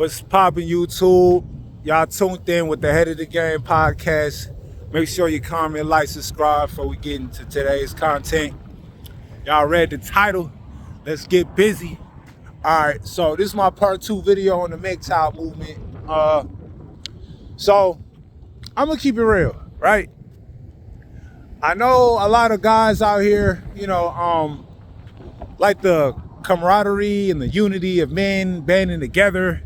What's poppin', YouTube? Y'all tuned in with the Head of the Game podcast. Make sure you comment, like, subscribe before we get into today's content. Y'all read the title. Let's get busy. All right, so this is my part 2 video on the MGTOW movement. So I'm gonna keep it real, right? I know a lot of guys out here, like the camaraderie and the unity of men banding together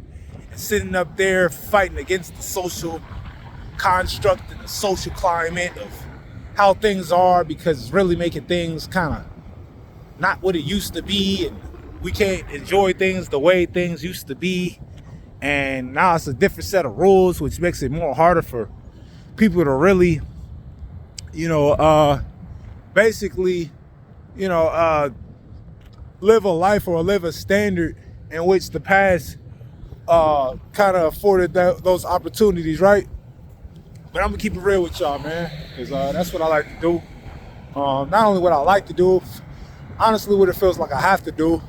and sitting up there fighting against the social construct and the social climate of how things are, because it's really making things kind of not what it used to be, and we can't enjoy things the way things used to be, and now it's a different set of rules, which makes it more harder for people to really basically live a life or live a standard in which the past kind of afforded those opportunities, right? But I'm gonna keep it real with y'all, man, because that's what I like to do. Not only what I like to do, honestly what it feels like I have to do.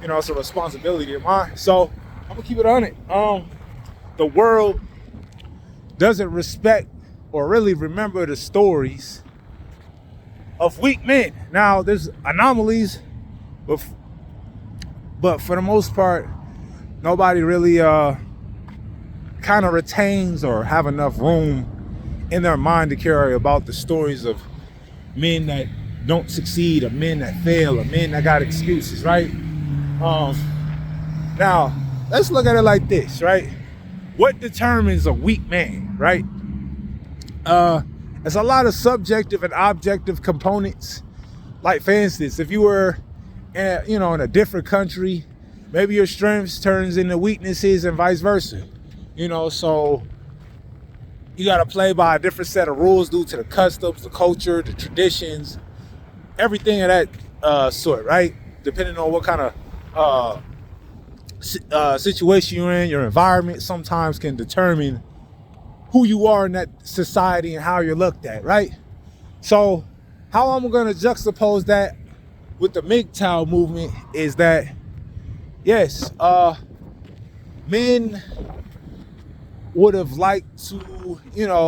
It's a responsibility of mine. So I'm gonna keep it on it. The world doesn't respect or really remember the stories of weak men. Now there's anomalies, but for the most part, nobody really kind of retains or have enough room in their mind to carry about the stories of men that don't succeed, or men that fail, or men that got excuses, right? Now let's look at it like this, right? What determines a weak man, right? There's a lot of subjective and objective components. Like, for instance, if you were in a different country, maybe your strengths turns into weaknesses and vice versa. So you got to play by a different set of rules due to the customs, the culture, the traditions, everything of that sort, right? Depending on what kind of situation you're in, your environment sometimes can determine who you are in that society and how you're looked at, right? So how I'm going to juxtapose that with the MGTOW movement is that, yes, men would have liked to,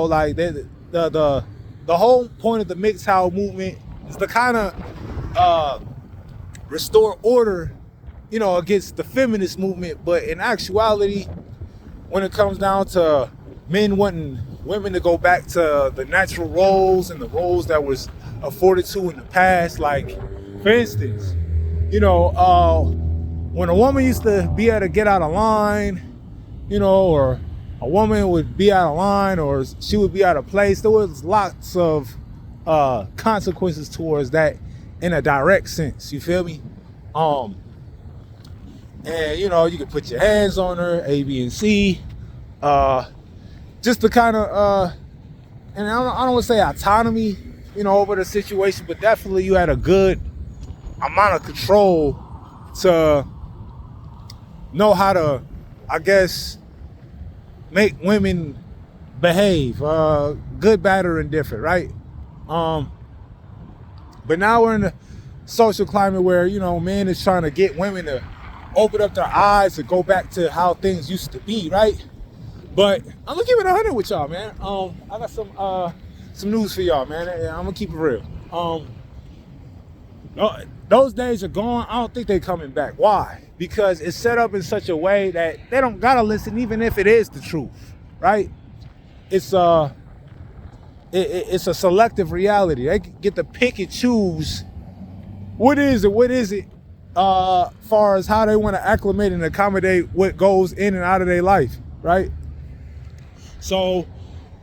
like the whole point of the MGTOW movement is to kind of restore order, against the feminist movement. But in actuality, when it comes down to men wanting women to go back to the natural roles and the roles that was afforded to in the past, like, for instance, when a woman used to be able to get out of line, or a woman would be out of line, or she would be out of place, there was lots of consequences towards that in a direct sense, you feel me? And you could put your hands on her, A, B, and C, just to kind of, and I don't want to say autonomy, over the situation, but definitely you had a good amount of control to know how to, I guess, make women behave, good, bad, or indifferent, right? But now we're in a social climate where, men is trying to get women to open up their eyes and go back to how things used to be, right? But I'm gonna keep it 100 with y'all, man. I got some news for y'all, man. I'm gonna keep it real. Those days are gone. I don't think they're coming back. Why? Because it's set up in such a way that they don't gotta listen, even if it is the truth, right? It's a selective reality. They get to pick and choose what is it, what is it, far as how they want to acclimate and accommodate what goes in and out of their life, right? So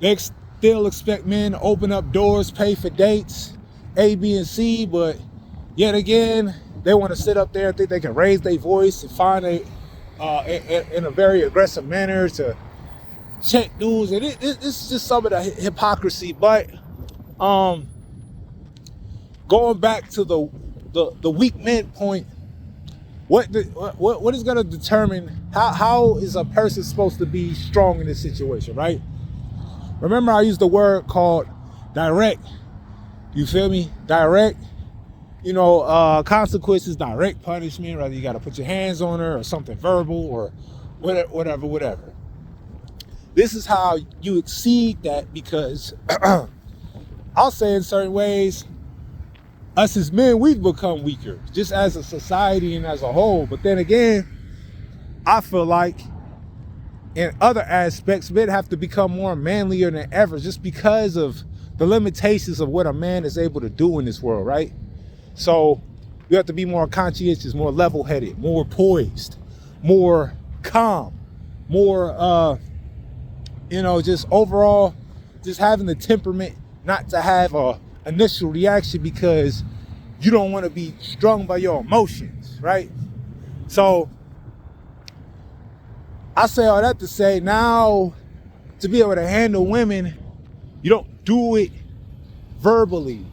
they still expect men to open up doors, pay for dates, A, B, and C, but yet again, they want to sit up there and think they can raise their voice and find in a very aggressive manner to check dudes, and it's just some of the hypocrisy. But going back to the weak men point, what is going to determine how is a person supposed to be strong in this situation, right? Remember, I used the word called direct. You feel me? Direct. Consequences, direct punishment, whether you got to put your hands on her or something verbal, whatever. This is how you exceed that, because I'll say in certain ways, us as men, we've become weaker, just as a society and as a whole. But then again, I feel like in other aspects, men have to become more manlier than ever, just because of the limitations of what a man is able to do in this world, right? So you have to be more conscientious, more level-headed, more poised, more calm, more, just overall, just having the temperament not to have a initial reaction because you don't want to be strung by your emotions, right? So I say all that to say, now to be able to handle women, you don't do it verbally,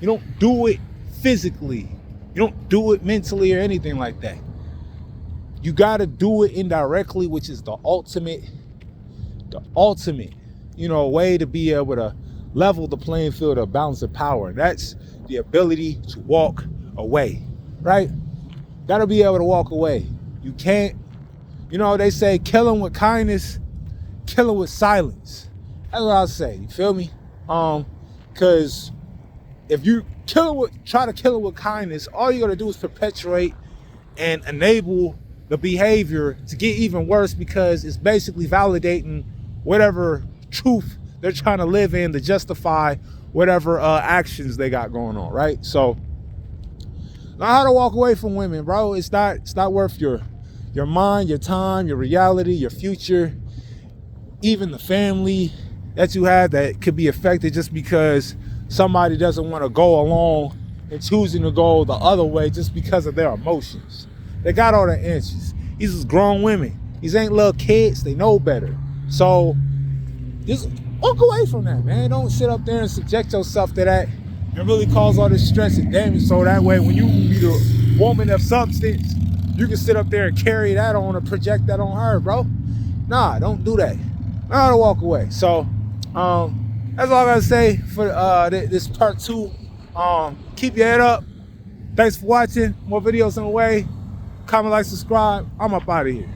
you don't do it physically, you don't do it mentally or anything like that. You got to do it indirectly, which is the ultimate, way to be able to level the playing field of balance of power. And that's the ability to walk away, right? Got to be able to walk away. You can't, they say kill them with kindness, kill them with silence. That's what I'll say, you feel me? Because if you try to kill them with kindness, all you're going to do is perpetuate and enable the behavior to get even worse, because it's basically validating whatever truth they're trying to live in to justify whatever actions they got going on, right? So know how to walk away from women, bro. It's not worth your mind, your time, your reality, your future, even the family that you have that could be affected just because somebody doesn't want to go along and choosing to go the other way just because of their emotions. They got all the answers. These is grown women. These ain't little kids. They know better. So just walk away from that, man. Don't sit up there and subject yourself to that and really cause all this stress and damage, so that way when you be the woman of substance, you can sit up there and carry that on or project that on her, bro. Nah, don't do that. Know how to walk away. So that's all I gotta say for this part 2. Keep your head up. Thanks for watching. More videos on the way. Comment, like, subscribe. I'm up out of here.